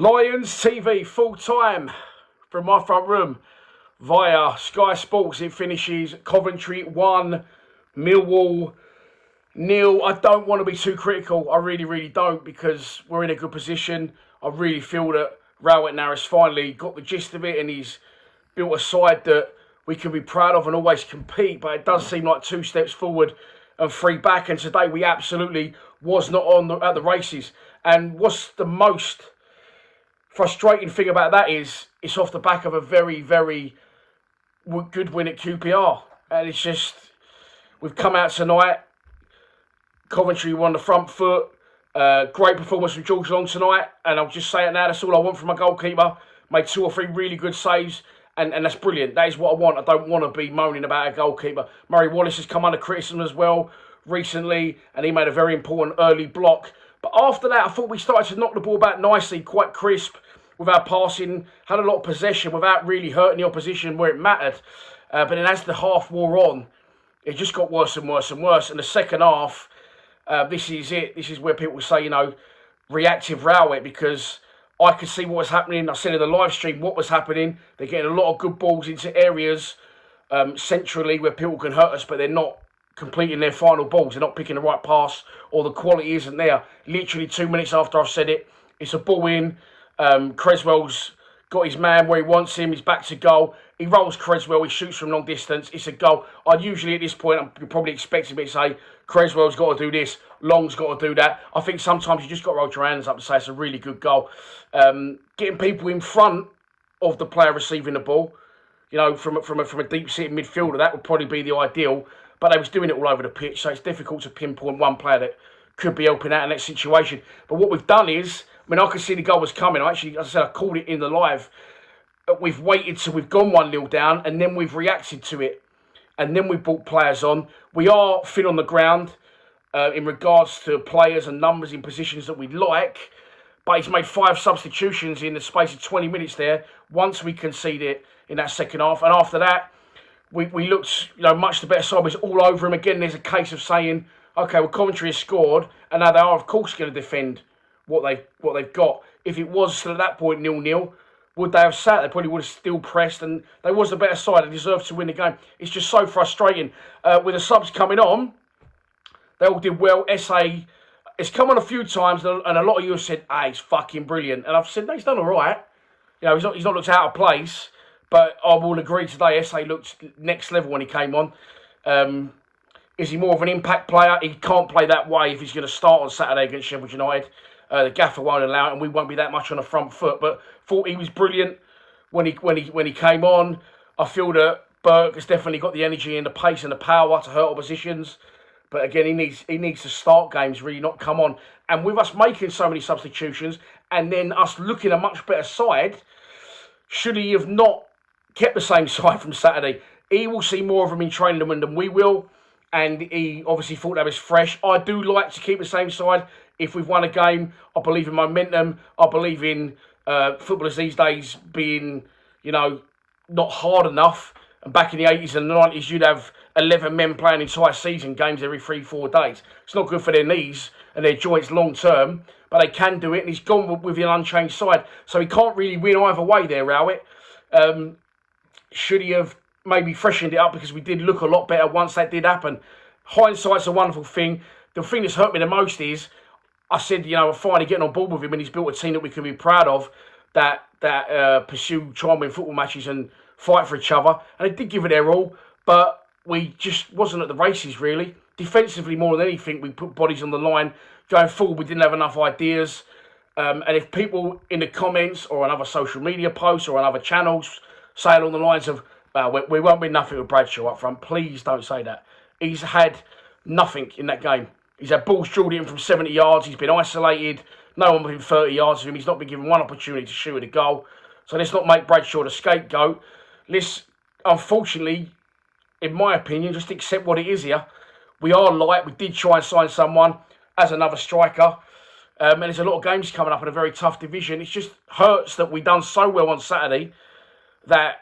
Lions TV full time from my front room via Sky Sports. It finishes Coventry 1, Millwall 0. I don't want to be too critical. I really don't, because we're in a good position. I really feel that Rowett now has finally got the gist of it and he's built a side that we can be proud of and always compete. But it does seem like 2 steps forward and 3 back. And today we absolutely was not at the races. And what's the most frustrating thing about that is it's off the back of a very good win at QPR. And it's just, we've come out tonight. Coventry won the front foot. Great performance from George Long tonight. And I'll just say it now, that's all I want from a goalkeeper. Made 2 or 3 really good saves. And that's brilliant. That is what I want. I don't want to be moaning about a goalkeeper. Murray Wallace has come under criticism as well recently. And he made a very important early block. But after that, I thought we started to knock the ball back nicely, quite crisp with our passing. Had a lot of possession without really hurting the opposition where it mattered. But then as the half wore on, it just got worse and worse and worse. And the second half, this is it. This is where people say, you know, reactive Rowett, because I could see what was happening. I said in the live stream what was happening. They're getting a lot of good balls into areas centrally where people can hurt us, but they're not completing their final balls. They're not picking the right pass, or the quality isn't there. Literally 2 minutes after I've said it, it's a ball in. Creswell's got his man where he wants him. He's back to goal. He rolls Creswell. He shoots from long distance. It's a goal. I usually at this point, you're probably expecting me to say Creswell's got to do this, Long's got to do that. I think sometimes you just got to roll your hands up and say it's a really good goal. Getting people in front of the player receiving the ball, you know, from a deep sitting midfielder, that would probably be the ideal. But they was doing it all over the pitch, so it's difficult to pinpoint one player that could be helping out in that situation. But what we've done is, I mean, I could see the goal was coming. I actually, as I said, I called it in the live. We've waited till we've gone 1-0 down, and then we've reacted to it. And then we've brought players on. We are thin on the ground in regards to players and numbers in positions that we'd like. But he's made 5 substitutions in the space of 20 minutes there, once we conceded it in that second half. And after that, we looked, you know, much the better side. Was all over him again. There's a case of saying, okay, well, Coventry has scored, and now they are, of course, going to defend what they've got. If it was still at that point 0-0, would they have sat? They probably would have still pressed, and they was the better side. They deserved to win the game. It's just so frustrating. With the subs coming on, they all did well. SA, it's come on a few times, and a lot of you have said, he's fucking brilliant. And I've said, no, he's done all right. You know, he's not looked out of place. But I will agree today, SA looked next level when he came on. Is he more of an impact player? He can't play that way if he's going to start on Saturday against Sheffield United. The gaffer won't allow it, and we won't be that much on the front foot. But thought he was brilliant when he came on. I feel that Burke has definitely got the energy and the pace and the power to hurt oppositions. But again, he needs to start games, really, not come on. And with us making so many substitutions, and then us looking a much better side, should he have not kept the same side from Saturday? He will see more of them in training than we will. And he obviously thought that was fresh. I do like to keep the same side. If we've won a game, I believe in momentum. I believe in footballers these days being, you know, not hard enough. And back in the 80s and 90s, you'd have 11 men playing entire season games every 3-4 days. It's not good for their knees and their joints long term, but they can do it. And he's gone with an unchanged side. So he can't really win either way there, Rowett. Should he have maybe freshened it up, because we did look a lot better once that did happen. Hindsight's a wonderful thing. The thing that's hurt me the most is, I said, you know, we're finally getting on board with him, and he's built a team that we can be proud of, that pursue, try and win football matches and fight for each other. And they did give it their all, but we just wasn't at the races, really. Defensively, more than anything, we put bodies on the line. Going forward, we didn't have enough ideas. And if people in the comments or on other social media posts or on other channels say along the lines of, we won't win nothing with Bradshaw up front, please don't say that. He's had nothing in that game. He's had balls drilled in from 70 yards. He's been isolated. No one within 30 yards of him. He's not been given one opportunity to shoot at a goal. So let's not make Bradshaw the scapegoat. Let's, unfortunately, in my opinion, just accept what it is here. We are light. We did try and sign someone as another striker. And there's a lot of games coming up in a very tough division. It just hurts that we done so well on Saturday that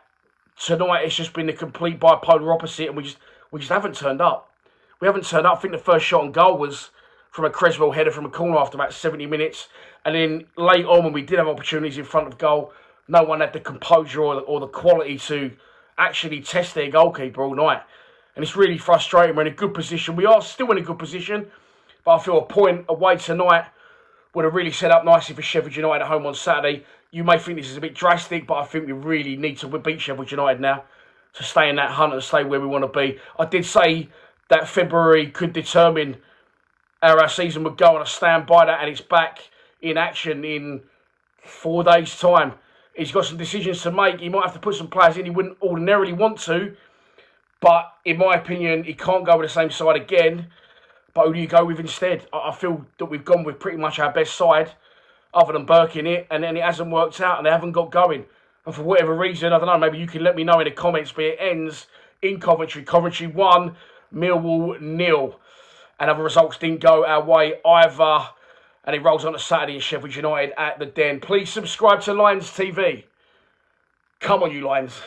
tonight it's just been the complete bipolar opposite, and we just haven't turned up. We haven't turned up. I think the first shot on goal was from a Creswell header from a corner after about 70 minutes. And then late on, when we did have opportunities in front of goal, no one had the composure or the quality to actually test their goalkeeper all night. And it's really frustrating. We're in a good position. We are still in a good position, but I feel a point away tonight would have really set up nicely for Sheffield United at home on Saturday. You may think this is a bit drastic, but I think we really need to beat Sheffield United now to stay in that hunt and stay where we want to be. I did say that February could determine how our season would go, and I stand by that, and it's back in action in 4 days' time. He's got some decisions to make. He might have to put some players in he wouldn't ordinarily want to, but in my opinion, he can't go with the same side again. But who do you go with instead? I feel that we've gone with pretty much our best side, other than Burke in it, and then it hasn't worked out, and they haven't got going. And for whatever reason, I don't know, maybe you can let me know in the comments, but it ends in Coventry. Coventry 1, Millwall 0. And other results didn't go our way either. And it rolls on to Saturday in Sheffield United at the Den. Please subscribe to Lions TV. Come on, you Lions.